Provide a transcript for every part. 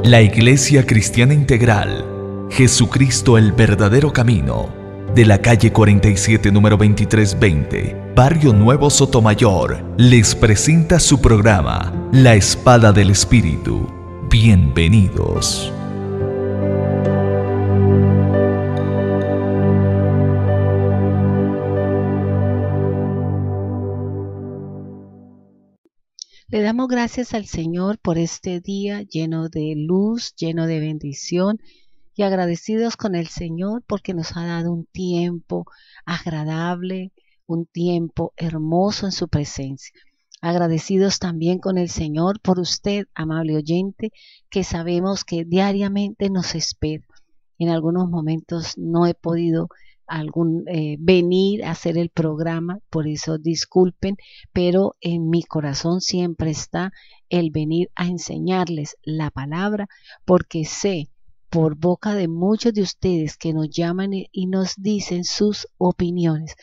La Iglesia Cristiana Integral, Jesucristo el verdadero camino, de la calle 47, número 2320, Barrio Nuevo Sotomayor, les presenta su programa, La Espada del Espíritu. Bienvenidos. Le damos gracias al Señor por este día lleno de luz, lleno de bendición, y agradecidos con el Señor porque nos ha dado un tiempo agradable, un tiempo hermoso en su presencia. Agradecidos también con el Señor por usted, amable oyente, que sabemos que diariamente nos espera. En algunos momentos no he podido venir a hacer el programa, por eso disculpen, pero en mi corazón siempre está el venir a enseñarles la palabra, porque sé por boca de muchos de ustedes que nos llaman y nos dicen sus opiniones,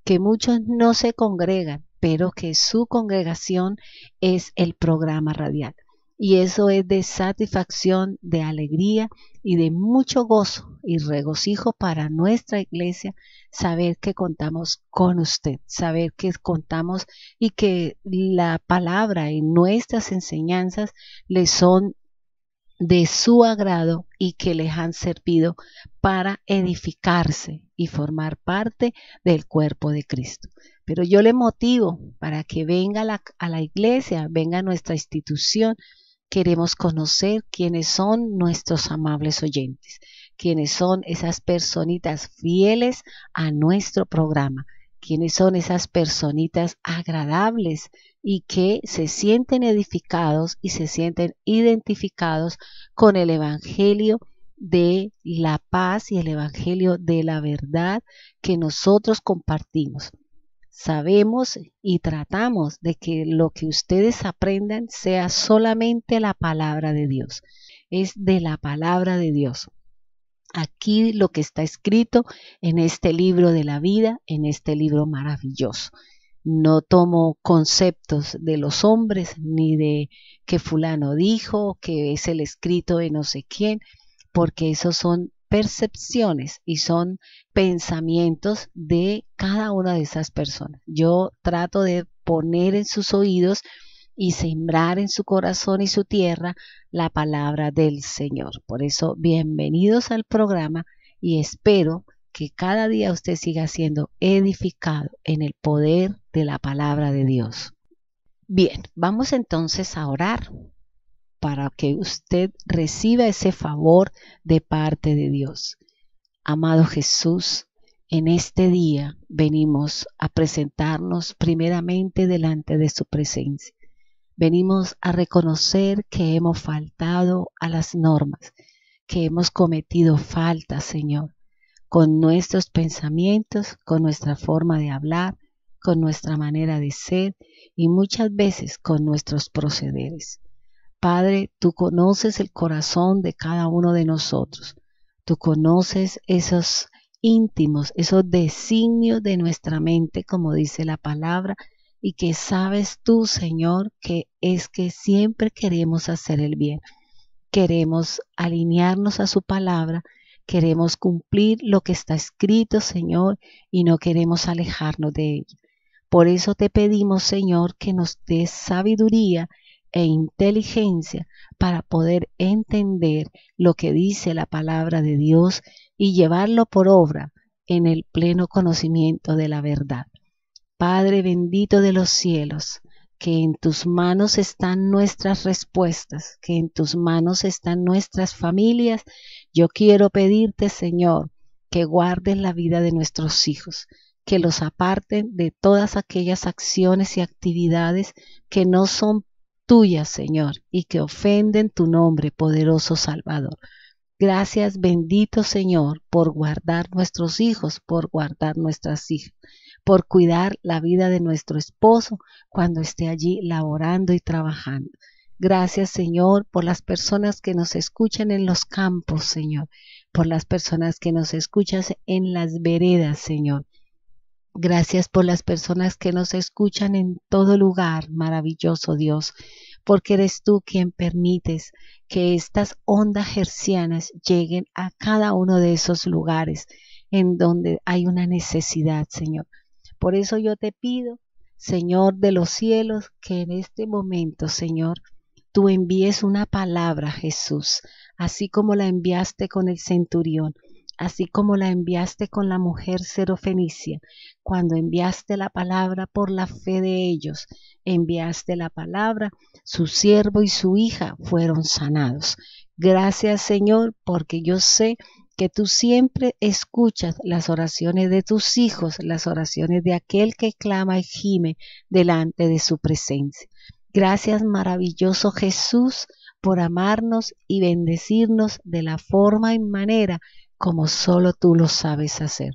que muchos no se congregan, pero que su congregación es el programa radial. Y eso es de satisfacción, de alegría y de mucho gozo y regocijo para nuestra iglesia saber que contamos con usted, saber que contamos y que la palabra y nuestras enseñanzas les son de su agrado y que les han servido para edificarse y formar parte del cuerpo de Cristo. Pero yo le motivo para que venga a la iglesia, venga a nuestra institución. Queremos conocer quiénes son nuestros amables oyentes, quiénes son esas personitas fieles a nuestro programa, quiénes son esas personitas agradables y que se sienten edificados y se sienten identificados con el Evangelio de la paz y el Evangelio de la verdad que nosotros compartimos. Sabemos y tratamos de que lo que ustedes aprendan sea solamente la palabra de Dios. Es de la palabra de Dios. Aquí lo que está escrito en este libro de la vida, en este libro maravilloso. No tomo conceptos de los hombres, ni de que fulano dijo, que es el escrito de no sé quién, porque esos son percepciones y son pensamientos de cada una de esas personas. Yo trato de poner en sus oídos y sembrar en su corazón y su tierra la palabra del Señor. Por eso, bienvenidos al programa y espero que cada día usted siga siendo edificado en el poder de la palabra de Dios. Bien, vamos entonces a orar para que usted reciba ese favor de parte de Dios. Amado Jesús, en este día venimos a presentarnos primeramente delante de su presencia. Venimos a reconocer que hemos faltado a las normas, que hemos cometido falta, Señor, con nuestros pensamientos, con nuestra forma de hablar, con nuestra manera de ser y muchas veces con nuestros procederes. Padre, tú conoces el corazón de cada uno de nosotros. Tú conoces esos íntimos, esos designios de nuestra mente, como dice la palabra, y que sabes tú, Señor, que es que siempre queremos hacer el bien. Queremos alinearnos a su palabra, queremos cumplir lo que está escrito, Señor, y no queremos alejarnos de ella. Por eso te pedimos, Señor, que nos des sabiduría e inteligencia para poder entender lo que dice la palabra de Dios y llevarlo por obra en el pleno conocimiento de la verdad. Padre bendito de los cielos, que en tus manos están nuestras respuestas, que en tus manos están nuestras familias. Yo quiero pedirte, Señor, que guardes la vida de nuestros hijos, que los aparten de todas aquellas acciones y actividades que no son tuyas, Señor, y que ofenden tu nombre, poderoso Salvador. Gracias, bendito Señor, por guardar nuestros hijos, por guardar nuestras hijas, por cuidar la vida de nuestro esposo cuando esté allí laborando y trabajando. Gracias, Señor, por las personas que nos escuchan en los campos, Señor, por las personas que nos escuchan en las veredas, Señor. Gracias por las personas que nos escuchan en todo lugar, maravilloso Dios, porque eres tú quien permites que estas ondas hercianas lleguen a cada uno de esos lugares en donde hay una necesidad, Señor. Por eso yo te pido, Señor de los cielos, que en este momento, Señor, tú envíes una palabra, Jesús, así como la enviaste con el centurión, así como la enviaste con la mujer serofenicia, cuando enviaste la palabra por la fe de ellos, enviaste la palabra, su siervo y su hija fueron sanados. Gracias, Señor, porque yo sé que tú siempre escuchas las oraciones de tus hijos, las oraciones de aquel que clama y gime delante de su presencia. Gracias, maravilloso Jesús, por amarnos y bendecirnos de la forma y manera como solo tú lo sabes hacer.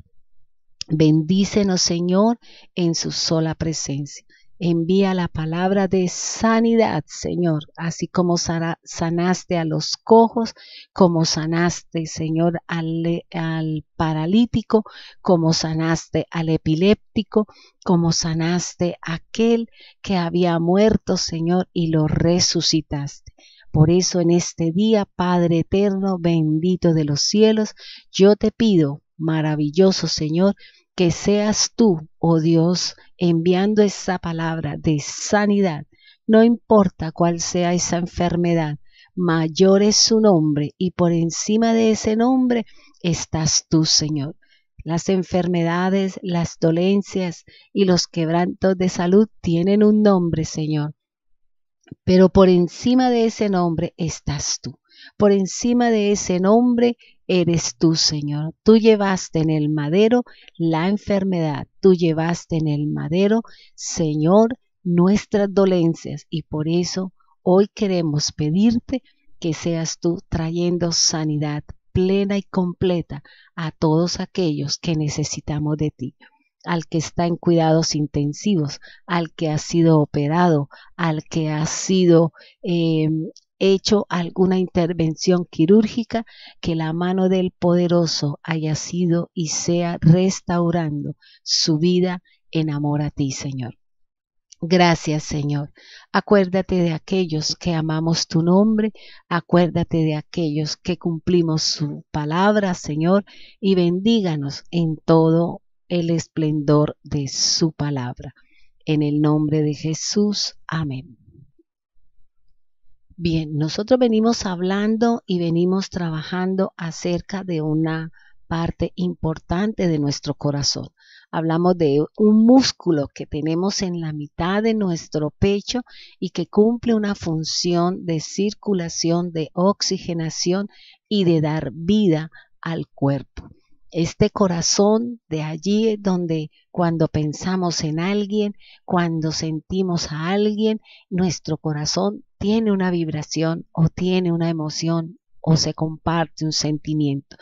Bendícenos, Señor, en su sola presencia. Envía la palabra de sanidad, Señor, así como sanaste a los cojos, como sanaste, Señor, al paralítico, como sanaste al epiléptico, como sanaste a aquel que había muerto, Señor, y lo resucitaste. Por eso en este día, Padre eterno, bendito de los cielos, yo te pido, maravilloso Señor, que seas tú, oh Dios, enviando esa palabra de sanidad. No importa cuál sea esa enfermedad, mayor es su nombre y por encima de ese nombre estás tú, Señor. Las enfermedades, las dolencias y los quebrantos de salud tienen un nombre, Señor. Pero por encima de ese nombre estás tú. Por encima de ese nombre eres tú, Señor. Tú llevaste en el madero la enfermedad. Tú llevaste en el madero, Señor, nuestras dolencias. Y por eso hoy queremos pedirte que seas tú trayendo sanidad plena y completa a todos aquellos que necesitamos de ti. Al que está en cuidados intensivos, al que ha sido operado, al que ha sido hecho alguna intervención quirúrgica, que la mano del poderoso haya sido y sea restaurando su vida en amor a ti, Señor. Gracias, Señor. Acuérdate de aquellos que amamos tu nombre, acuérdate de aquellos que cumplimos su palabra, Señor, y bendíganos en todo el esplendor de su palabra. En el nombre de Jesús. Amén. Bien, nosotros venimos hablando y venimos trabajando acerca de una parte importante de nuestro corazón. Hablamos de un músculo que tenemos en la mitad de nuestro pecho y que cumple una función de circulación, de oxigenación y de dar vida al cuerpo. Este corazón, de allí es donde cuando pensamos en alguien, cuando sentimos a alguien, nuestro corazón tiene una vibración o tiene una emoción o se comparte un sentimiento.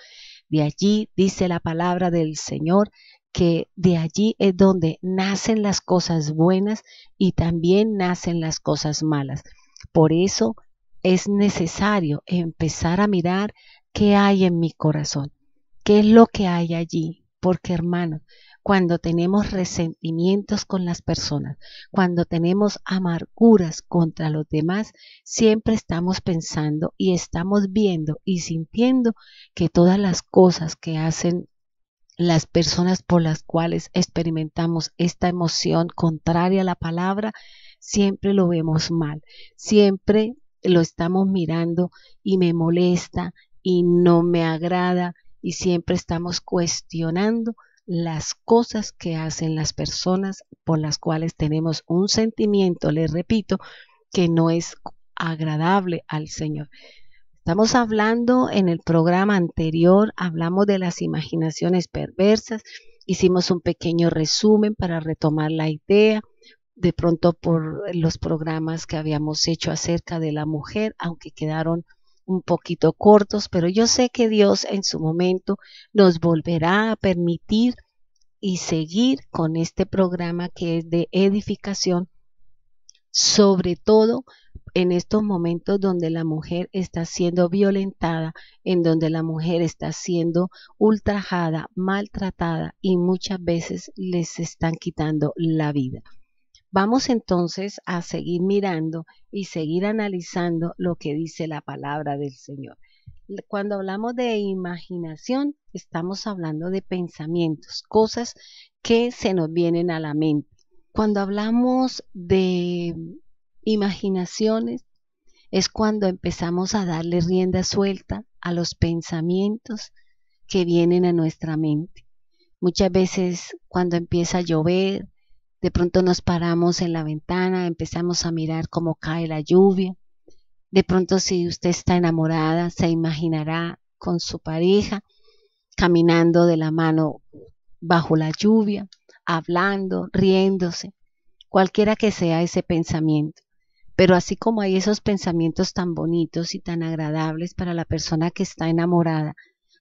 De allí dice la palabra del Señor que de allí es donde nacen las cosas buenas y también nacen las cosas malas. Por eso es necesario empezar a mirar qué hay en mi corazón, qué es lo que hay allí. Porque, hermanos, cuando tenemos resentimientos con las personas, cuando tenemos amarguras contra los demás, siempre estamos pensando y estamos viendo y sintiendo que todas las cosas que hacen las personas por las cuales experimentamos esta emoción contraria a la palabra, siempre lo vemos mal, siempre lo estamos mirando y me molesta y no me agrada y siempre estamos cuestionando las cosas que hacen las personas por las cuales tenemos un sentimiento, les repito, que no es agradable al Señor. Estamos hablando en el programa anterior, hablamos de las imaginaciones perversas, hicimos un pequeño resumen para retomar la idea, de pronto por los programas que habíamos hecho acerca de la mujer, aunque quedaron un poquito cortos, pero yo sé que Dios en su momento nos volverá a permitir y seguir con este programa que es de edificación, sobre todo en estos momentos donde la mujer está siendo violentada, en donde la mujer está siendo ultrajada, maltratada y muchas veces les están quitando la vida. Vamos entonces a seguir mirando y seguir analizando lo que dice la palabra del Señor. Cuando hablamos de imaginación, estamos hablando de pensamientos, cosas que se nos vienen a la mente. Cuando hablamos de imaginaciones, es cuando empezamos a darle rienda suelta a los pensamientos que vienen a nuestra mente. Muchas veces cuando empieza a llover, de pronto nos paramos en la ventana, empezamos a mirar cómo cae la lluvia. De pronto, si usted está enamorada, se imaginará con su pareja caminando de la mano bajo la lluvia, hablando, riéndose, cualquiera que sea ese pensamiento. Pero así como hay esos pensamientos tan bonitos y tan agradables para la persona que está enamorada,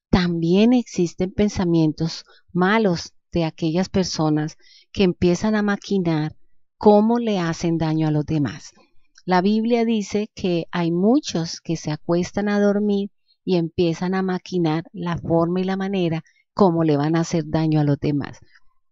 también existen pensamientos malos de aquellas personas que empiezan a maquinar cómo le hacen daño a los demás. La Biblia dice que hay muchos que se acuestan a dormir y empiezan a maquinar la forma y la manera cómo le van a hacer daño a los demás.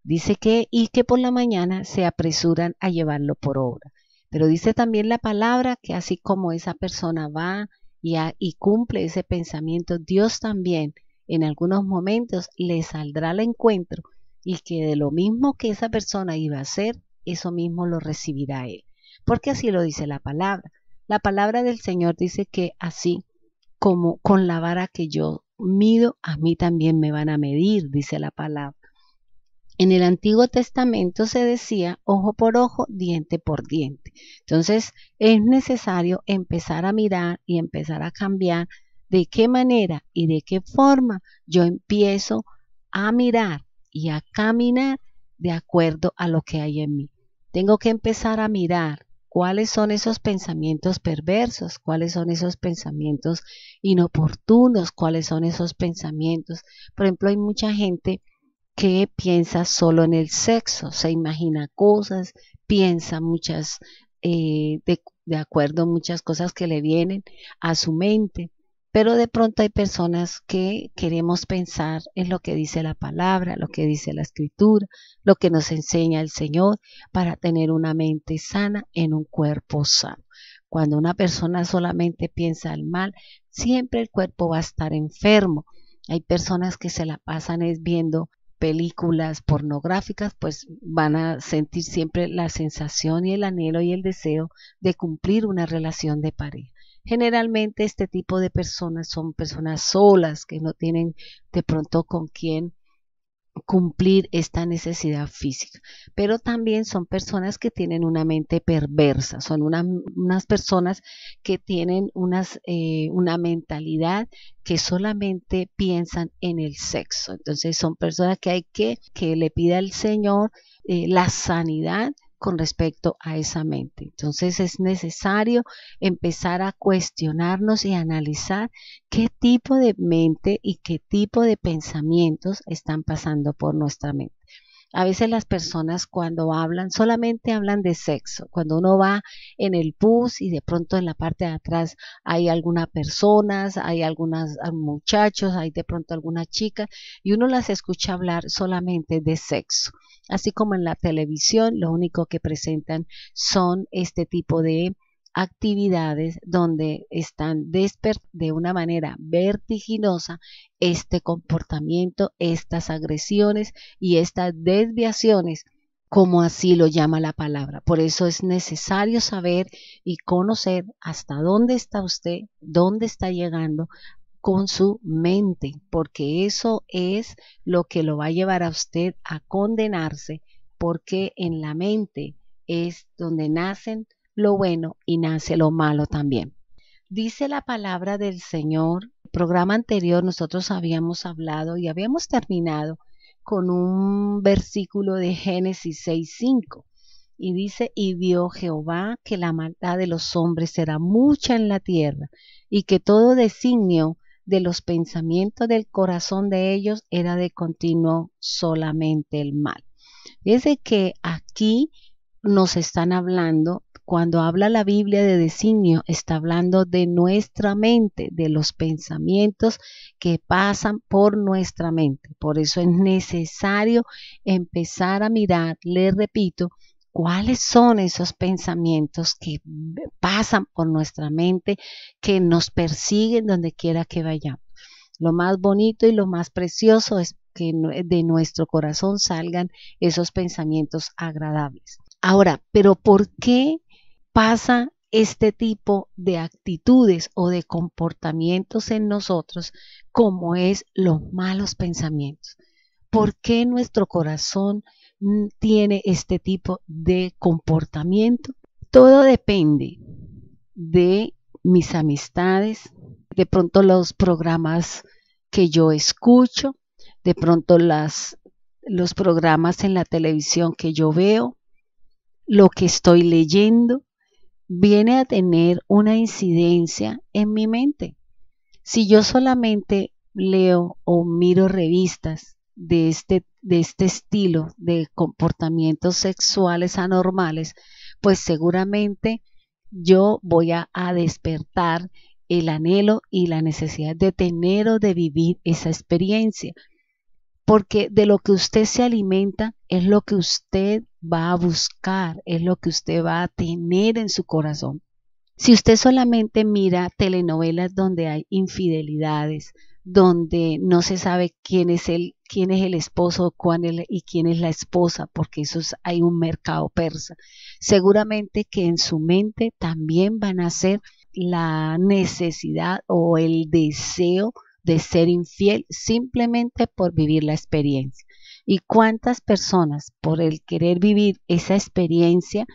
Dice que por la mañana se apresuran a llevarlo por obra. Pero dice también la palabra que así como esa persona va y cumple ese pensamiento, Dios también en algunos momentos le saldrá al encuentro y que de lo mismo que esa persona iba a hacer, eso mismo lo recibirá él. Porque así lo dice la palabra. La palabra del Señor dice que así como con la vara que yo mido, a mí también me van a medir, dice la palabra. En el Antiguo Testamento se decía ojo por ojo, diente por diente. Entonces es necesario empezar a mirar y empezar a cambiar de qué manera y de qué forma yo empiezo a mirar y a caminar de acuerdo a lo que hay en mí. Tengo que empezar a mirar cuáles son esos pensamientos perversos, cuáles son esos pensamientos inoportunos, cuáles son esos pensamientos. Por ejemplo, hay mucha gente que piensa solo en el sexo, se imagina cosas, piensa muchas, de acuerdo a muchas cosas que le vienen a su mente, pero de pronto hay personas que queremos pensar en lo que dice la palabra, lo que dice la escritura, lo que nos enseña el Señor para tener una mente sana en un cuerpo sano. Cuando una persona solamente piensa el mal, siempre el cuerpo va a estar enfermo. Hay personas que se la pasan viendo películas pornográficas, pues van a sentir siempre la sensación y el anhelo y el deseo de cumplir una relación de pareja. Generalmente este tipo de personas son personas solas que no tienen de pronto con quién cumplir esta necesidad física, pero también son personas que tienen una mente perversa, son unas personas que tienen una mentalidad que solamente piensan en el sexo. Entonces son personas que hay que le pida al Señor la sanidad con respecto a esa mente. Entonces es necesario empezar a cuestionarnos y analizar qué tipo de mente y qué tipo de pensamientos están pasando por nuestra mente. A veces las personas cuando hablan, solamente hablan de sexo. Cuando uno va en el bus y de pronto en la parte de atrás hay algunas personas, hay algunos muchachos, hay de pronto algunas chicas y uno las escucha hablar solamente de sexo. Así como en la televisión, lo único que presentan son este tipo de actividades donde están de una manera vertiginosa este comportamiento, estas agresiones y estas desviaciones, como así lo llama la palabra. Por eso es necesario saber y conocer hasta dónde está usted, dónde está llegando con su mente, porque eso es lo que lo va a llevar a usted a condenarse, porque en la mente es donde nacen lo bueno y nace lo malo también. Dice la palabra del Señor. El programa anterior nosotros habíamos hablado y habíamos terminado con un versículo de Génesis 6:5 y dice, y vio Jehová que la maldad de los hombres era mucha en la tierra y que todo designio de los pensamientos del corazón de ellos era de continuo solamente el mal. Desde que aquí nos están hablando, cuando habla la Biblia de designio, está hablando de nuestra mente, de los pensamientos que pasan por nuestra mente. Por eso es necesario empezar a mirar, les repito, cuáles son esos pensamientos que pasan por nuestra mente, que nos persiguen donde quiera que vayamos. Lo más bonito y lo más precioso es que de nuestro corazón salgan esos pensamientos agradables. Ahora, pero ¿por qué pasa este tipo de actitudes o de comportamientos en nosotros como es los malos pensamientos? ¿Por qué nuestro corazón tiene este tipo de comportamiento? Todo depende de mis amistades, de pronto los programas que yo escucho, de pronto los programas en la televisión que yo veo, lo que estoy leyendo, viene a tener una incidencia en mi mente. Si yo solamente leo o miro revistas de este estilo de comportamientos sexuales anormales, pues seguramente yo voy a despertar el anhelo y la necesidad de tener o de vivir esa experiencia. Porque de lo que usted se alimenta es lo que usted va a buscar, es lo que usted va a tener en su corazón. Si usted solamente mira telenovelas donde hay infidelidades, donde no se sabe quién es el esposo y quién es la esposa, porque hay un mercado persa, seguramente que en su mente también van a ser la necesidad o el deseo de ser infiel simplemente por vivir la experiencia. ¿Y cuántas personas por el querer vivir esa experiencia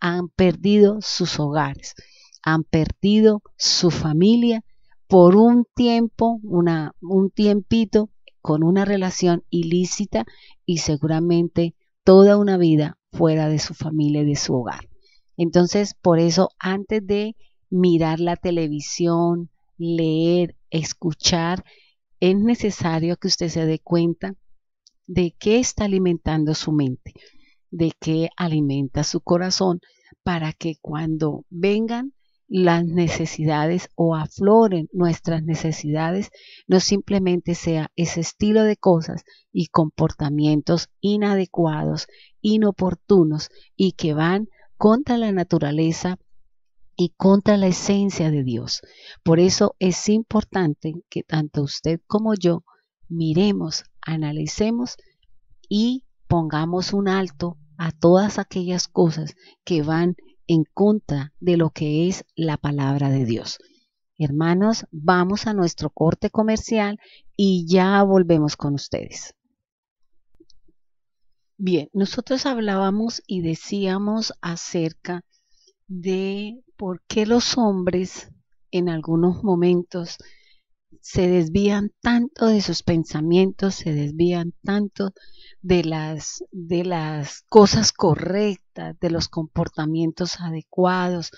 han perdido sus hogares, han perdido su familia por un tiempo, un tiempito con una relación ilícita y seguramente toda una vida fuera de su familia y de su hogar? Entonces, por eso, antes de mirar la televisión, leer, escuchar, es necesario que usted se dé cuenta de qué está alimentando su mente, de qué alimenta su corazón, para que cuando vengan las necesidades o afloren nuestras necesidades, no simplemente sea ese estilo de cosas y comportamientos inadecuados, inoportunos y que van contra la naturaleza y contra la esencia de Dios. Por eso es importante que tanto usted como yo miremos, analicemos y pongamos un alto a todas aquellas cosas que van en contra de lo que es la palabra de Dios. Hermanos, vamos a nuestro corte comercial y ya volvemos con ustedes. Bien, nosotros hablábamos y decíamos acerca de por qué los hombres en algunos momentos se desvían tanto de sus pensamientos, se desvían tanto de las cosas correctas, de los comportamientos adecuados,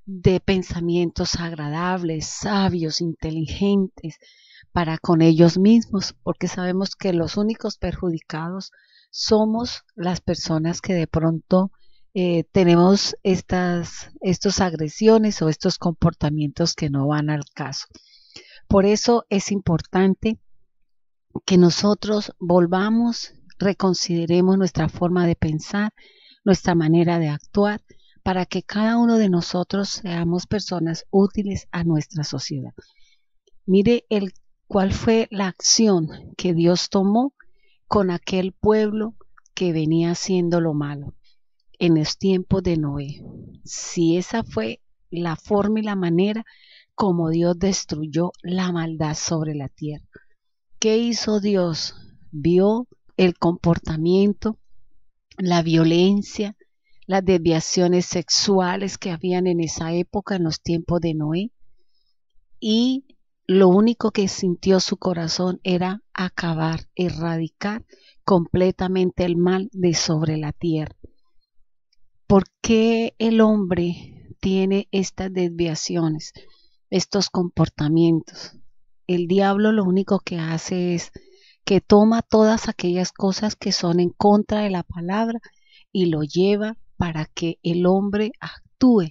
de pensamientos agradables, sabios, inteligentes para con ellos mismos, porque sabemos que los únicos perjudicados somos las personas que de pronto tenemos estas agresiones o estos comportamientos que no van al caso. Por eso es importante que nosotros volvamos, reconsideremos nuestra forma de pensar, nuestra manera de actuar, para que cada uno de nosotros seamos personas útiles a nuestra sociedad. Mire cuál fue la acción que Dios tomó con aquel pueblo que venía haciendo lo malo en los tiempos de Noé. Si esa fue la forma y la manera como Dios destruyó la maldad sobre la tierra. ¿Qué hizo Dios? Vio el comportamiento, la violencia, las desviaciones sexuales que habían en esa época, en los tiempos de Noé, y lo único que sintió su corazón era acabar, erradicar completamente el mal de sobre la tierra. ¿Por qué el hombre tiene estas desviaciones, estos comportamientos? El diablo lo único que hace es que toma todas aquellas cosas que son en contra de la palabra y lo lleva para que el hombre actúe.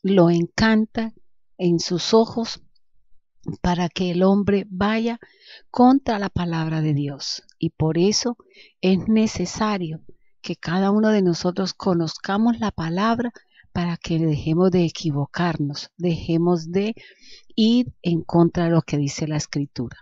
Lo encanta en sus ojos para que el hombre vaya contra la palabra de Dios. Y por eso es necesario que cada uno de nosotros conozcamos la palabra para que dejemos de equivocarnos, dejemos de ir en contra de lo que dice la Escritura.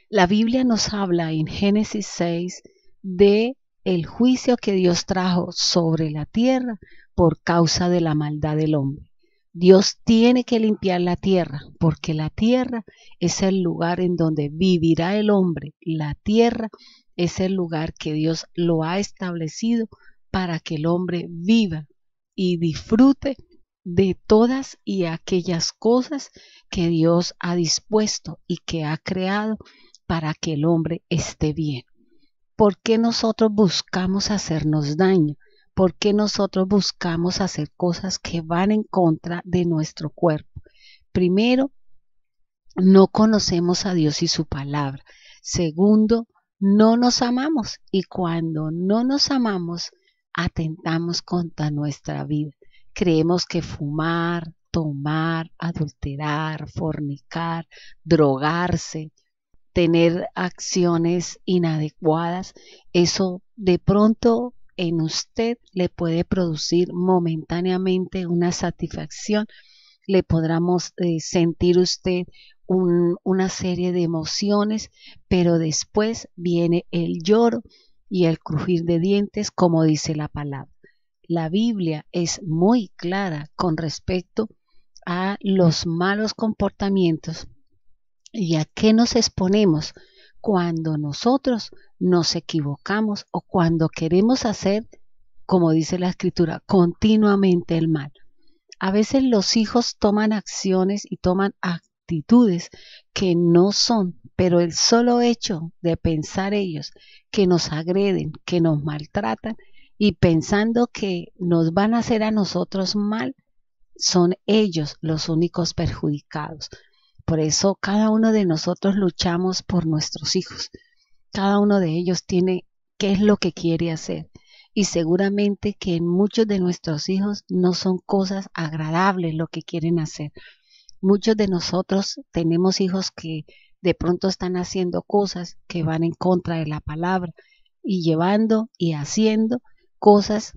La Biblia nos habla en Génesis 6 de el juicio que Dios trajo sobre la tierra por causa de la maldad del hombre. Dios tiene que limpiar la tierra porque la tierra es el lugar en donde vivirá el hombre. La tierra es el lugar que Dios lo ha establecido para que el hombre viva y disfrute de todas y aquellas cosas que Dios ha dispuesto y que ha creado para que el hombre esté bien. ¿Por qué nosotros buscamos hacernos daño? ¿Por qué nosotros buscamos hacer cosas que van en contra de nuestro cuerpo? Primero, no conocemos a Dios y su palabra. Segundo, no nos amamos, y cuando no nos amamos, atentamos contra nuestra vida. Creemos que fumar, tomar, adulterar, fornicar, drogarse, tener acciones inadecuadas, eso de pronto en usted le puede producir momentáneamente una satisfacción, le podremos sentir usted una serie de emociones, pero después viene el lloro y el crujir de dientes, como dice la palabra. La Biblia es muy clara con respecto a los malos comportamientos y a qué nos exponemos cuando nosotros nos equivocamos o cuando queremos hacer, como dice la Escritura, continuamente el mal. A veces los hijos toman acciones y toman actitudes que no son, pero el solo hecho de pensar ellos que nos agreden, que nos maltratan y pensando que nos van a hacer a nosotros mal, son ellos los únicos perjudicados. Por eso cada uno de nosotros luchamos por nuestros hijos. Cada uno de ellos tiene qué es lo que quiere hacer. Y seguramente que en muchos de nuestros hijos no son cosas agradables lo que quieren hacer. Muchos de nosotros tenemos hijos que de pronto están haciendo cosas que van en contra de la palabra y llevando y haciendo cosas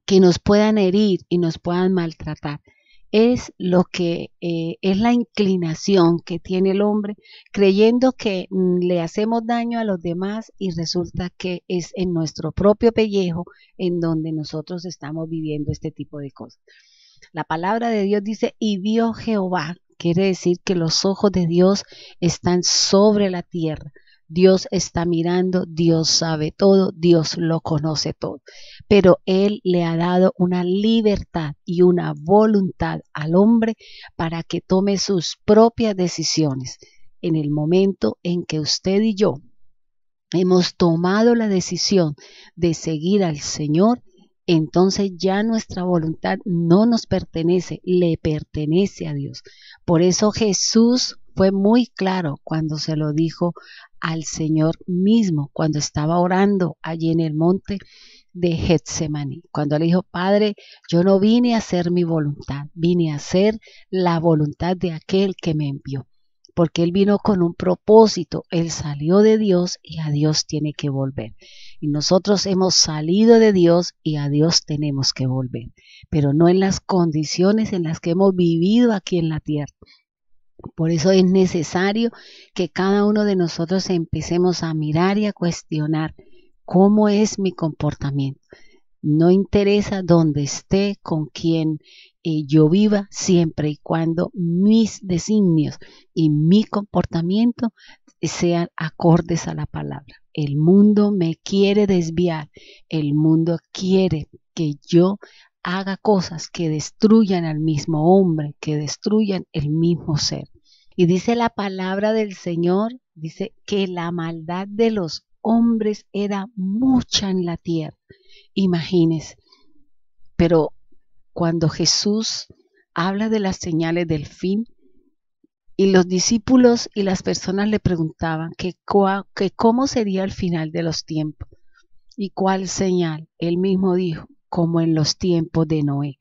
que nos puedan herir y nos puedan maltratar. Es lo que es la inclinación que tiene el hombre, creyendo que le hacemos daño a los demás y resulta que es en nuestro propio pellejo en donde nosotros estamos viviendo este tipo de cosas. La palabra de Dios dice, y vio Jehová, quiere decir que los ojos de Dios están sobre la tierra. Dios está mirando, Dios sabe todo, Dios lo conoce todo, pero Él le ha dado una libertad y una voluntad al hombre para que tome sus propias decisiones. En el momento en que usted y yo hemos tomado la decisión de seguir al Señor, entonces ya nuestra voluntad no nos pertenece, le pertenece a Dios. Por eso Jesús fue muy claro cuando se lo dijo al Señor mismo, cuando estaba orando allí en el monte de Getsemaní, cuando le dijo, Padre, yo no vine a hacer mi voluntad, vine a hacer la voluntad de aquel que me envió, porque Él vino con un propósito, Él salió de Dios y a Dios tiene que volver. Y nosotros hemos salido de Dios y a Dios tenemos que volver, pero no en las condiciones en las que hemos vivido aquí en la tierra. Por eso es necesario que cada uno de nosotros empecemos a mirar y a cuestionar cómo es mi comportamiento. No interesa dónde esté, con quién yo viva, siempre y cuando mis designios y mi comportamiento sean acordes a la palabra. El mundo me quiere desviar, el mundo quiere que yo haga cosas que destruyan al mismo hombre, que destruyan el mismo ser. Y dice la palabra del Señor, dice que la maldad de los hombres era mucha en la tierra. Imagínense, pero cuando Jesús habla de las señales del fin, y los discípulos y las personas le preguntaban que cómo sería el final de los tiempos y cuál señal, él mismo dijo, como en los tiempos de Noé.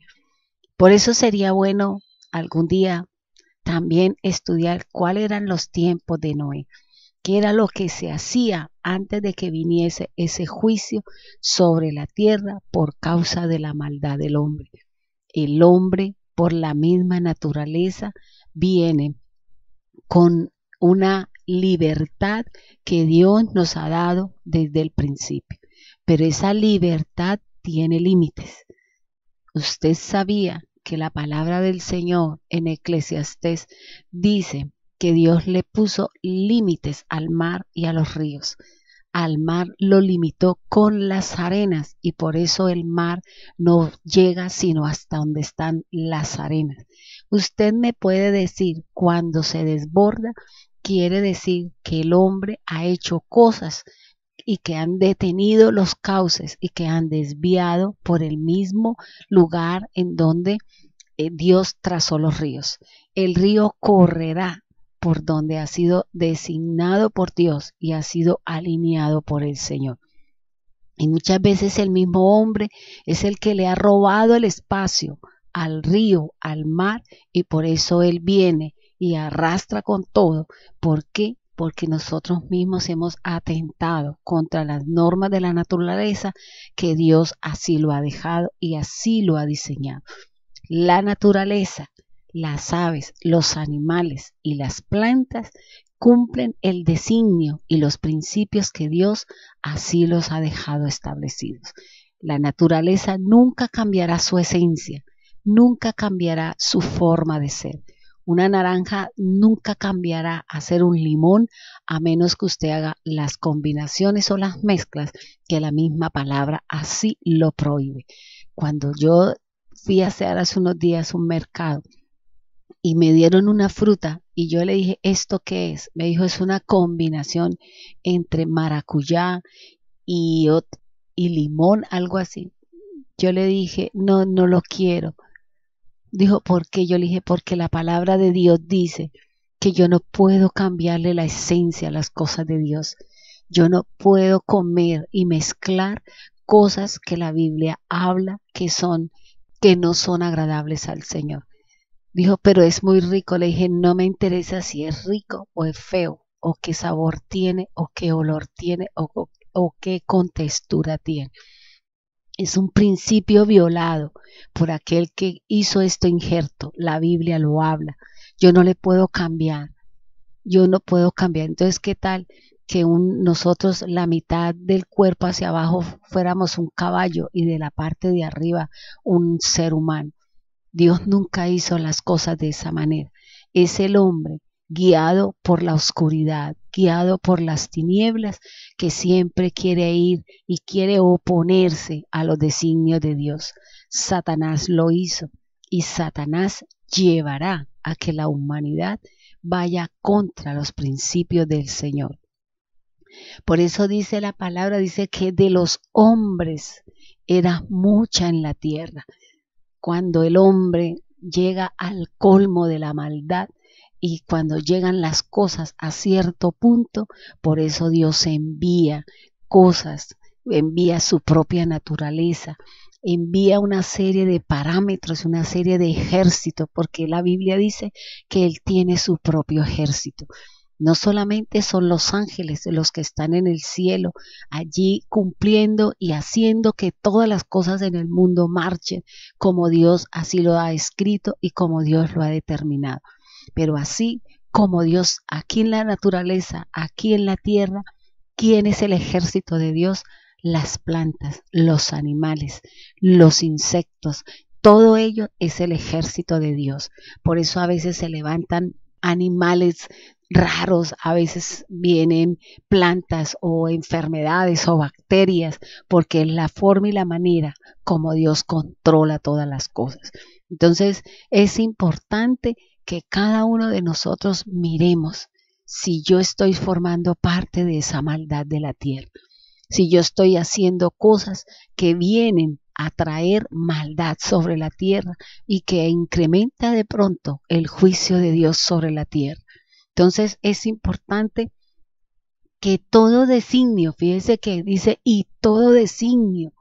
Por eso sería bueno algún día también estudiar cuáles eran los tiempos de Noé, que era lo que se hacía antes de que viniese ese juicio sobre la tierra por causa de la maldad del hombre. El hombre, por la misma naturaleza, viene con una libertad que Dios nos ha dado desde el principio. Pero esa libertad tiene límites. Usted sabía que la palabra del Señor en Eclesiastés dice que Dios le puso límites al mar y a los ríos. Al mar lo limitó con las arenas y por eso el mar no llega sino hasta donde están las arenas. Usted me puede decir, cuando se desborda, quiere decir que el hombre ha hecho cosas y que han detenido los cauces y que han desviado por el mismo lugar en donde Dios trazó los ríos. El río correrá por donde ha sido designado por Dios y ha sido alineado por el Señor. Y muchas veces el mismo hombre es el que le ha robado el espacio al río, al mar, y por eso él viene y arrastra con todo. ¿Por qué? Porque nosotros mismos hemos atentado contra las normas de la naturaleza que Dios así lo ha dejado y así lo ha diseñado. La naturaleza, las aves, los animales y las plantas cumplen el designio y los principios que Dios así los ha dejado establecidos. La naturaleza nunca cambiará su esencia, nunca cambiará su forma de ser. Una naranja nunca cambiará a ser un limón a menos que usted haga las combinaciones o las mezclas que la misma palabra así lo prohíbe. Cuando yo fui a hacer hace unos días un mercado y me dieron una fruta y yo le dije, ¿esto qué es? Me dijo, es una combinación entre maracuyá y limón, algo así. Yo le dije, no, no lo quiero. Dijo, ¿por qué? Yo le dije, porque la palabra de Dios dice que yo no puedo cambiarle la esencia a las cosas de Dios. Yo no puedo comer y mezclar cosas que la Biblia habla que no son agradables al Señor. Dijo, pero es muy rico. Le dije, no me interesa si es rico o es feo, o qué sabor tiene, o qué olor tiene, o qué contextura tiene. Es un principio violado por aquel que hizo este injerto. La Biblia lo habla. Yo no le puedo cambiar. Yo no puedo cambiar. Entonces, ¿qué tal que nosotros la mitad del cuerpo hacia abajo fuéramos un caballo y de la parte de arriba un ser humano? Dios nunca hizo las cosas de esa manera. Es el hombre guiado por la oscuridad, guiado por las tinieblas, que siempre quiere ir y quiere oponerse a los designios de Dios. Satanás lo hizo y Satanás llevará a que la humanidad vaya contra los principios del Señor. Por eso dice la palabra, dice que de los hombres era mucha en la tierra. Cuando el hombre llega al colmo de la maldad y cuando llegan las cosas a cierto punto, por eso Dios envía cosas, envía su propia naturaleza, envía una serie de parámetros, una serie de ejércitos, porque la Biblia dice que Él tiene su propio ejército. No solamente son los ángeles los que están en el cielo, allí cumpliendo y haciendo que todas las cosas en el mundo marchen como Dios así lo ha escrito y como Dios lo ha determinado. Pero así como Dios aquí en la naturaleza, aquí en la tierra, ¿quién es el ejército de Dios? Las plantas, los animales, los insectos, todo ello es el ejército de Dios. Por eso a veces se levantan animales raros, a veces vienen plantas o enfermedades o bacterias, porque es la forma y la manera como Dios controla todas las cosas. Entonces es importante que cada uno de nosotros miremos si yo estoy formando parte de esa maldad de la tierra, si yo estoy haciendo cosas que vienen a traer maldad sobre la tierra y que incrementa de pronto el juicio de Dios sobre la tierra. Entonces es importante que todo designio, fíjese que dice, y todo designio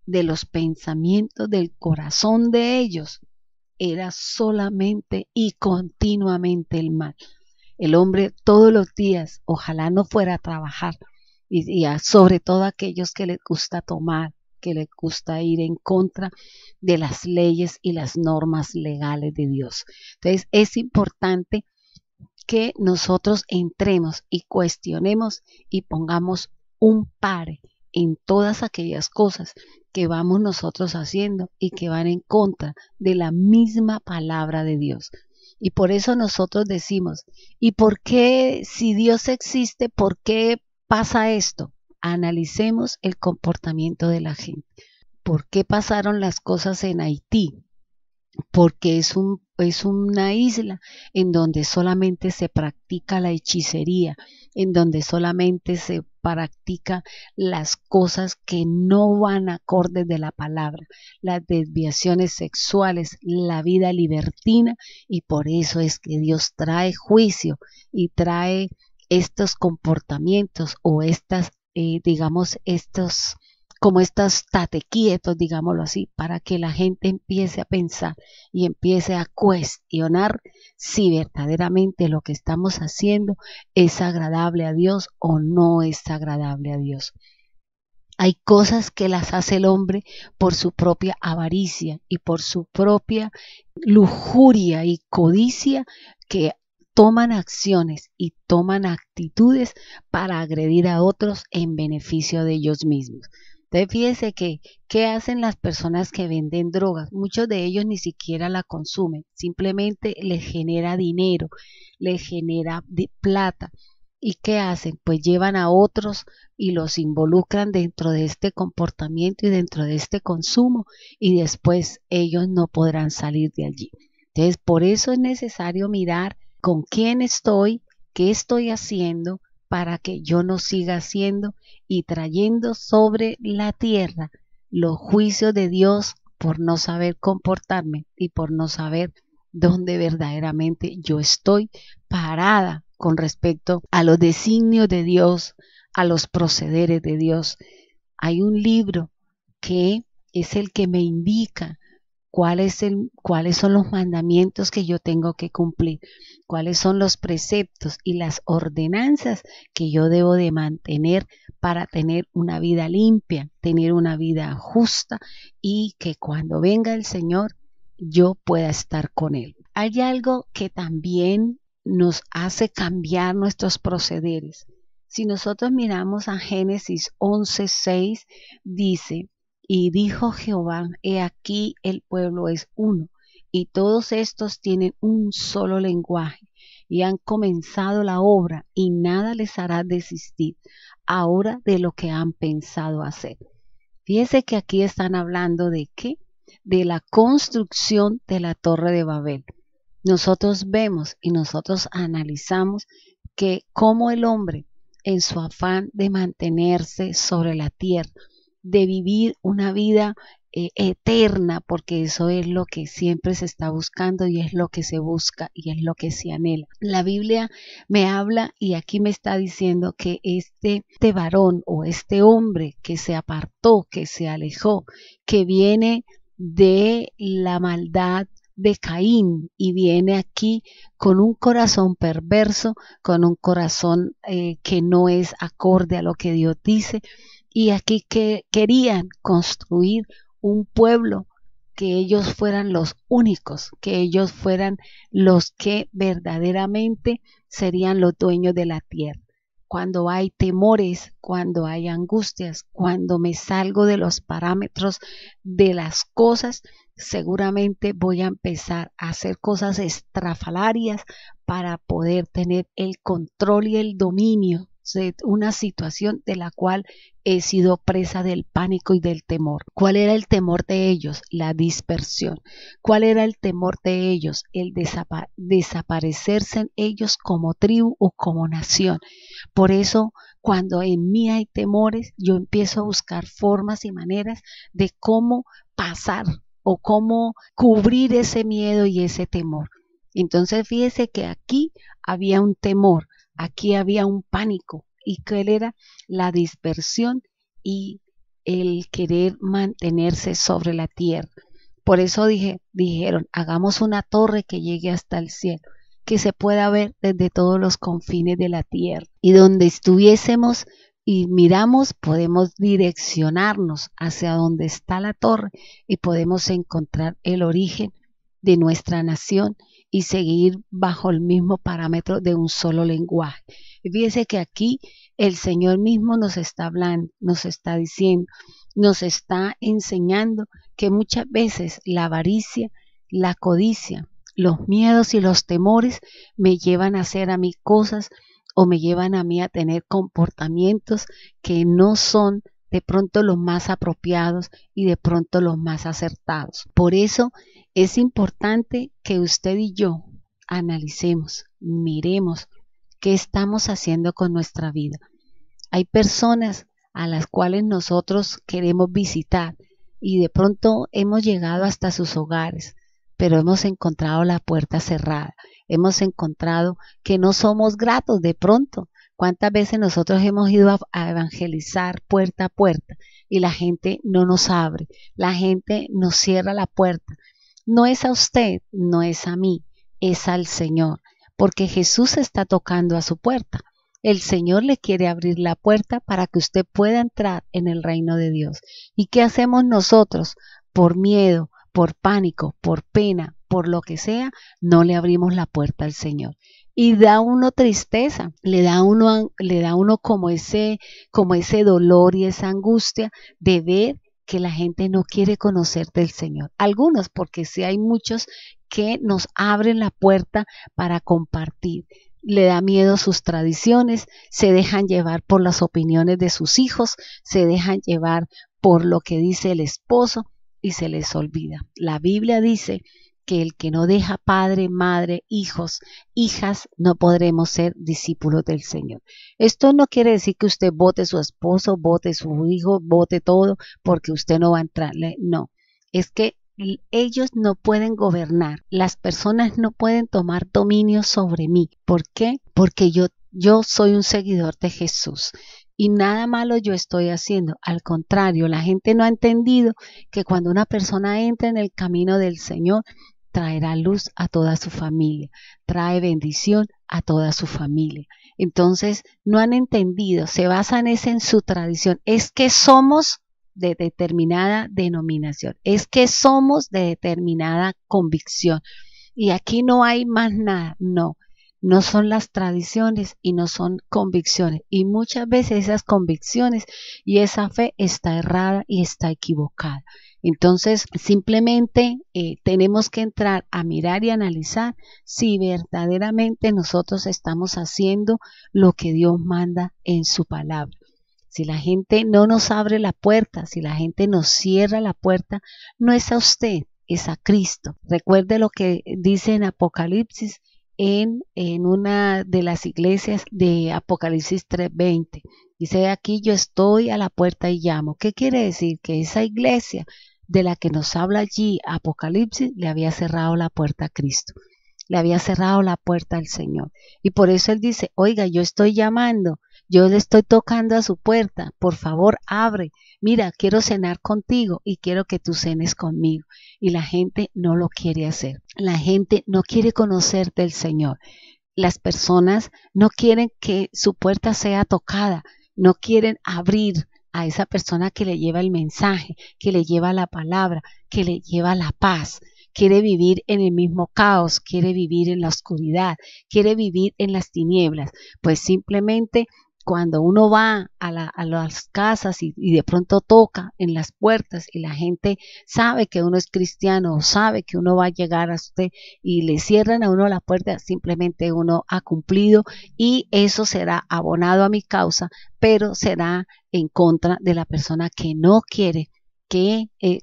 de los pensamientos del corazón de ellos era solamente y continuamente el mal. El hombre todos los días, ojalá no fuera a trabajar, sobre todo aquellos que les gusta tomar, que les gusta ir en contra de las leyes y las normas legales de Dios. Entonces es importante que nosotros entremos y cuestionemos y pongamos un pare en todas aquellas cosas que vamos nosotros haciendo y que van en contra de la misma palabra de Dios. Y por eso nosotros decimos, ¿y por qué si Dios existe, por qué pasa esto? Analicemos el comportamiento de la gente. ¿Por qué pasaron las cosas en Haití? Porque es una isla en donde solamente se practica la hechicería, en donde solamente se practica las cosas que no van acordes de la palabra, las desviaciones sexuales, la vida libertina, y por eso es que Dios trae juicio y trae estos comportamientos o estas, digamos, como estos tatequietos, digámoslo así, para que la gente empiece a pensar y empiece a cuestionar si verdaderamente lo que estamos haciendo es agradable a Dios o no es agradable a Dios. Hay cosas que las hace el hombre por su propia avaricia y por su propia lujuria y codicia, que toman acciones y toman actitudes para agredir a otros en beneficio de ellos mismos. Entonces fíjese que, ¿qué hacen las personas que venden drogas? Muchos de ellos ni siquiera la consumen, simplemente les genera dinero, les genera plata. ¿Y qué hacen? Pues llevan a otros y los involucran dentro de este comportamiento y dentro de este consumo, y después ellos no podrán salir de allí. Entonces, por eso es necesario mirar con quién estoy, qué estoy haciendo, para que yo no siga haciendo y trayendo sobre la tierra los juicios de Dios por no saber comportarme y por no saber dónde verdaderamente yo estoy parada con respecto a los designios de Dios, a los procederes de Dios. Hay un libro que es el que me indica cuáles son los mandamientos que yo tengo que cumplir, cuáles son los preceptos y las ordenanzas que yo debo de mantener para tener una vida limpia, tener una vida justa, y que cuando venga el Señor yo pueda estar con Él. Hay algo que también nos hace cambiar nuestros procederes. Si nosotros miramos a Génesis 11:6, dice: y dijo Jehová, he aquí el pueblo es uno, y todos estos tienen un solo lenguaje, y han comenzado la obra, y nada les hará desistir ahora de lo que han pensado hacer. Fíjese que aquí están hablando de ¿qué? De la construcción de la Torre de Babel. Nosotros vemos y nosotros analizamos que como el hombre, en su afán de mantenerse sobre la tierra, de vivir una vida eterna, porque eso es lo que siempre se está buscando y es lo que se busca y es lo que se anhela. La Biblia me habla y aquí me está diciendo que este varón o este hombre que se apartó, que se alejó, que viene de la maldad de Caín y viene aquí con un corazón perverso, con un corazón que no es acorde a lo que Dios dice. Y aquí que querían construir un pueblo, que ellos fueran los únicos, que ellos fueran los que verdaderamente serían los dueños de la tierra. Cuando hay temores, cuando hay angustias, cuando me salgo de los parámetros de las cosas, seguramente voy a empezar a hacer cosas estrafalarias para poder tener el control y el dominio de una situación de la cual he sido presa del pánico y del temor. ¿Cuál era el temor de ellos? La dispersión. ¿Cuál era el temor de ellos? El desaparecerse en ellos como tribu o como nación. Por eso, cuando en mí hay temores, yo empiezo a buscar formas y maneras de cómo pasar o cómo cubrir ese miedo y ese temor. Entonces, fíjese que aquí había un temor. Aquí había un pánico. ¿Y cuál era? La dispersión y el querer mantenerse sobre la tierra. Por eso dijeron, hagamos una torre que llegue hasta el cielo, que se pueda ver desde todos los confines de la tierra. Y donde estuviésemos y miramos, podemos direccionarnos hacia donde está la torre y podemos encontrar el origen de nuestra nación y seguir bajo el mismo parámetro de un solo lenguaje. Y fíjese que aquí el Señor mismo nos está hablando, nos está diciendo, nos está enseñando que muchas veces la avaricia, la codicia, los miedos y los temores me llevan a hacer a mí cosas o me llevan a mí a tener comportamientos que no son de pronto los más apropiados y de pronto los más acertados. Por eso es importante que usted y yo analicemos, miremos qué estamos haciendo con nuestra vida. Hay personas a las cuales nosotros queremos visitar y de pronto hemos llegado hasta sus hogares, pero hemos encontrado la puerta cerrada. Hemos encontrado que no somos gratos de pronto. ¿Cuántas veces nosotros hemos ido a evangelizar puerta a puerta y la gente no nos abre? La gente nos cierra la puerta. No es a usted, no es a mí, es al Señor, porque Jesús está tocando a su puerta. El Señor le quiere abrir la puerta para que usted pueda entrar en el reino de Dios. ¿Y qué hacemos nosotros? Por miedo, por pánico, por pena, por lo que sea, no le abrimos la puerta al Señor. Y da uno tristeza, le da uno como ese dolor y esa angustia de ver que la gente no quiere conocer del Señor. Algunos, porque sí hay muchos que nos abren la puerta para compartir. Le da miedo sus tradiciones, se dejan llevar por las opiniones de sus hijos, se dejan llevar por lo que dice el esposo y se les olvida. La Biblia dice que el que no deja padre, madre, hijos, hijas, no podremos ser discípulos del Señor. Esto no quiere decir que usted vote su esposo, vote su hijo, vote todo, porque usted no va a entrarle. No, es que ellos no pueden gobernar. Las personas no pueden tomar dominio sobre mí. ¿Por qué? Porque yo soy un seguidor de Jesús. Y nada malo yo estoy haciendo. Al contrario, la gente no ha entendido que cuando una persona entra en el camino del Señor, traerá luz a toda su familia, trae bendición a toda su familia. Entonces, no han entendido, se basan en su tradición. Es que somos de determinada denominación, es que somos de determinada convicción. Y aquí no hay más nada, no son las tradiciones y no son convicciones. Y muchas veces esas convicciones y esa fe está errada y está equivocada. Entonces, simplemente tenemos que entrar a mirar y analizar si verdaderamente nosotros estamos haciendo lo que Dios manda en su palabra. Si la gente no nos abre la puerta, si la gente nos cierra la puerta, no es a usted, es a Cristo. Recuerde lo que dice en Apocalipsis, en una de las iglesias de Apocalipsis 3:20. Dice: aquí yo estoy a la puerta y llamo. ¿Qué quiere decir? Que esa iglesia de la que nos habla allí Apocalipsis le había cerrado la puerta a Cristo, le había cerrado la puerta al Señor. Y por eso él dice: oiga, yo estoy llamando, yo le estoy tocando a su puerta, por favor abre, mira, quiero cenar contigo y quiero que tú cenes conmigo. Y la gente no lo quiere hacer, la gente no quiere conocer del Señor. Las personas no quieren que su puerta sea tocada, no quieren abrir a esa persona que le lleva el mensaje, que le lleva la palabra, que le lleva la paz. Quiere vivir en el mismo caos, quiere vivir en la oscuridad, quiere vivir en las tinieblas. Pues simplemente cuando uno va a las casas y de pronto toca en las puertas y la gente sabe que uno es cristiano o sabe que uno va a llegar a usted y le cierran a uno la puerta, simplemente uno ha cumplido y eso será abonado a mi causa, pero será en contra de la persona que no quiere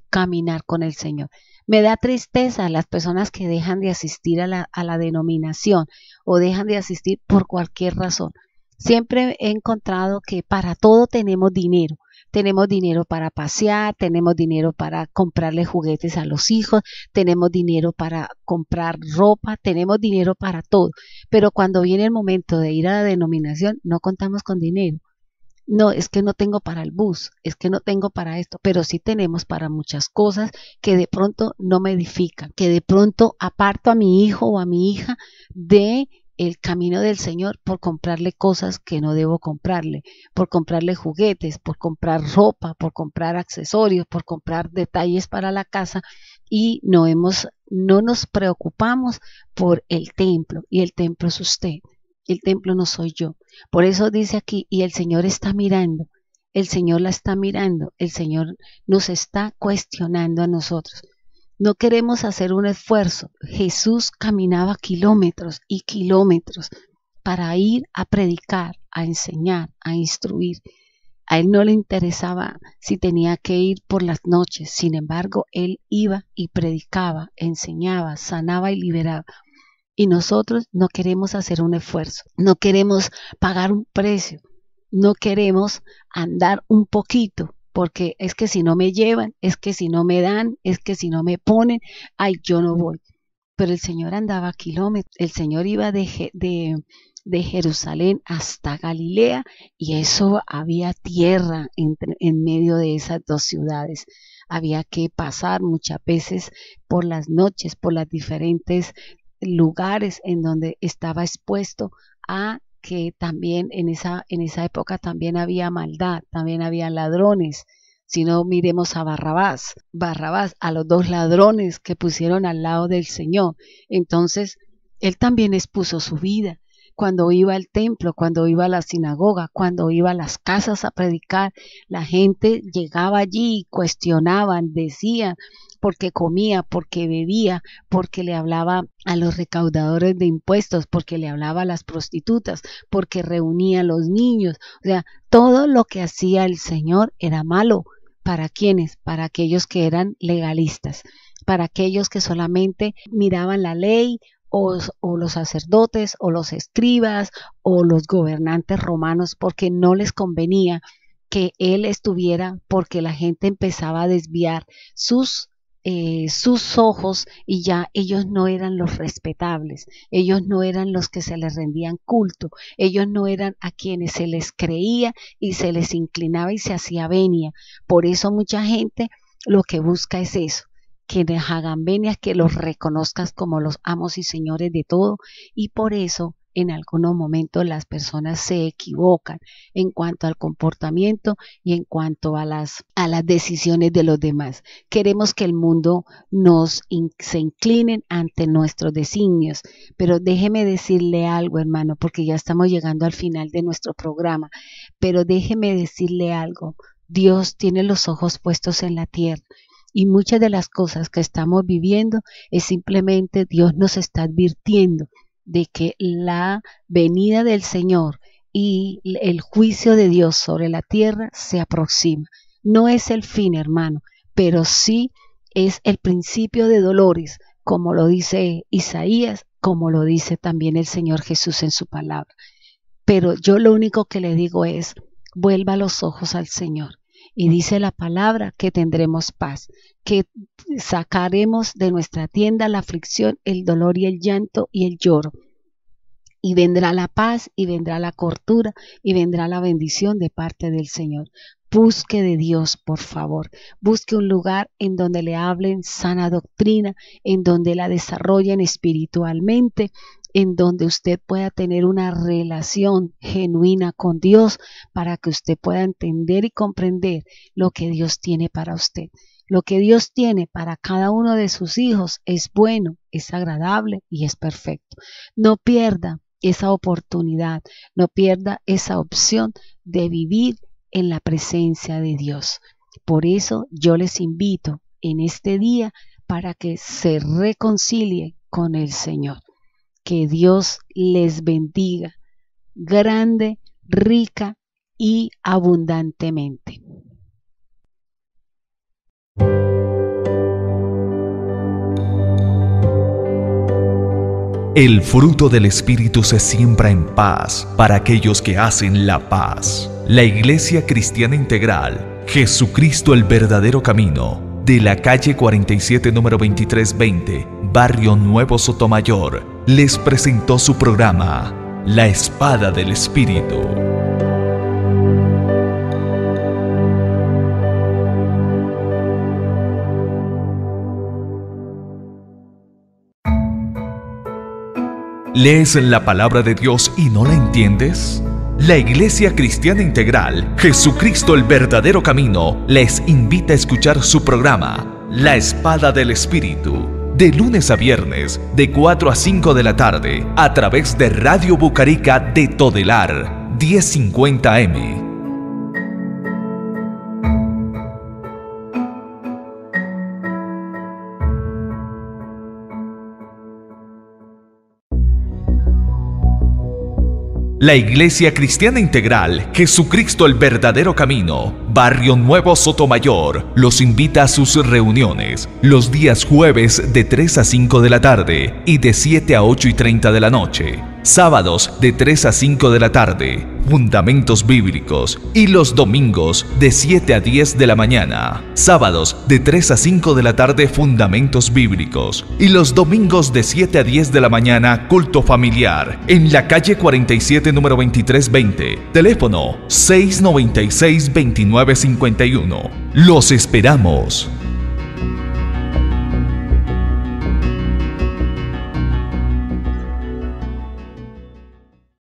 caminar con el Señor. Me da tristeza las personas que dejan de asistir a la denominación o dejan de asistir por cualquier razón. Siempre he encontrado que para todo tenemos dinero. Tenemos dinero para pasear, tenemos dinero para comprarle juguetes a los hijos, tenemos dinero para comprar ropa, tenemos dinero para todo. Pero cuando viene el momento de ir a la denominación, no contamos con dinero. No, es que no tengo para el bus, es que no tengo para esto, pero sí tenemos para muchas cosas que de pronto no me edifican, que de pronto aparto a mi hijo o a mi hija de el camino del Señor por comprarle cosas que no debo comprarle, por comprarle juguetes, por comprar ropa, por comprar accesorios, por comprar detalles para la casa y no nos preocupamos por el templo y el templo es usted, el templo no soy yo. Por eso dice aquí, y el Señor está mirando, el Señor la está mirando, el Señor nos está cuestionando a nosotros. No queremos hacer un esfuerzo. Jesús caminaba kilómetros y kilómetros para ir a predicar, a enseñar, a instruir. A él no le interesaba si tenía que ir por las noches. Sin embargo, él iba y predicaba, enseñaba, sanaba y liberaba. Y nosotros no queremos hacer un esfuerzo, no queremos pagar un precio, no queremos andar un poquito, porque es que si no me llevan, es que si no me dan, es que si no me ponen, ay, yo no voy. Pero el Señor andaba kilómetros, el Señor iba de Jerusalén hasta Galilea y eso había tierra en medio de esas dos ciudades. Había que pasar muchas veces por las noches, por las diferentes lugares en donde estaba expuesto a que también en esa época también había maldad, también había ladrones. Si no, miremos a Barrabás, a los dos ladrones que pusieron al lado del Señor. Entonces, él también expuso su vida. Cuando iba al templo, cuando iba a la sinagoga, cuando iba a las casas a predicar, la gente llegaba allí y cuestionaban, decían, porque comía, porque bebía, porque le hablaba a los recaudadores de impuestos, porque le hablaba a las prostitutas, porque reunía a los niños. O sea, todo lo que hacía el Señor era malo. ¿Para quiénes? Para aquellos que eran legalistas, para aquellos que solamente miraban la ley, o los sacerdotes, o los escribas, o los gobernantes romanos, porque no les convenía que él estuviera, porque la gente empezaba a desviar sus ojos y ya ellos no eran los respetables, ellos no eran los que se les rendían culto, ellos no eran a quienes se les creía y se les inclinaba y se hacía venia. Por eso mucha gente lo que busca es eso, que les hagan venias, que los reconozcas como los amos y señores de todo, y por eso en algunos momentos las personas se equivocan en cuanto al comportamiento y en cuanto a las decisiones de los demás. Queremos que el mundo se inclinen ante nuestros designios, pero déjeme decirle algo, hermano, porque ya estamos llegando al final de nuestro programa, pero déjeme decirle algo. Dios tiene los ojos puestos en la tierra. Y muchas de las cosas que estamos viviendo es simplemente Dios nos está advirtiendo de que la venida del Señor y el juicio de Dios sobre la tierra se aproxima. No es el fin, hermano, pero sí es el principio de dolores, como lo dice Isaías, como lo dice también el Señor Jesús en su palabra. Pero yo lo único que le digo es, vuelva los ojos al Señor. Y dice la palabra que tendremos paz, que sacaremos de nuestra tienda la aflicción, el dolor y el llanto y el lloro. Y vendrá la paz y vendrá la cortura y vendrá la bendición de parte del Señor. Busque de Dios, por favor. Busque un lugar en donde le hablen sana doctrina, en donde la desarrollen espiritualmente, en donde usted pueda tener una relación genuina con Dios para que usted pueda entender y comprender lo que Dios tiene para usted. Lo que Dios tiene para cada uno de sus hijos es bueno, es agradable y es perfecto. No pierda esa oportunidad, no pierda esa opción de vivir en la presencia de Dios. Por eso yo les invito en este día para que se reconcilien con el Señor. Que Dios les bendiga grande, rica y abundantemente. El fruto del Espíritu se siembra en paz para aquellos que hacen la paz. La Iglesia Cristiana Integral, Jesucristo el verdadero camino, de la calle 47 número 2320, Barrio Nuevo Sotomayor, les presentó su programa, La Espada del Espíritu. ¿Lees la palabra de Dios y no la entiendes? La Iglesia Cristiana Integral, Jesucristo el verdadero camino, les invita a escuchar su programa, La Espada del Espíritu, de lunes a viernes, de 4 a 5 de la tarde, a través de Radio Bucarica de Todelar, 1050 AM. La Iglesia Cristiana Integral, Jesucristo el verdadero camino, Barrio Nuevo Sotomayor, los invita a sus reuniones los días jueves de 3 a 5 de la tarde y de 7 a 8 y 30 de la noche. Sábados de 3 a 5 de la tarde, fundamentos bíblicos, y los domingos de 7 a 10 de la mañana. Sábados de 3 a 5 de la tarde, fundamentos bíblicos, y los domingos de 7 a 10 de la mañana, culto familiar, en la calle 47 número 2320, teléfono 696-2951. Los esperamos.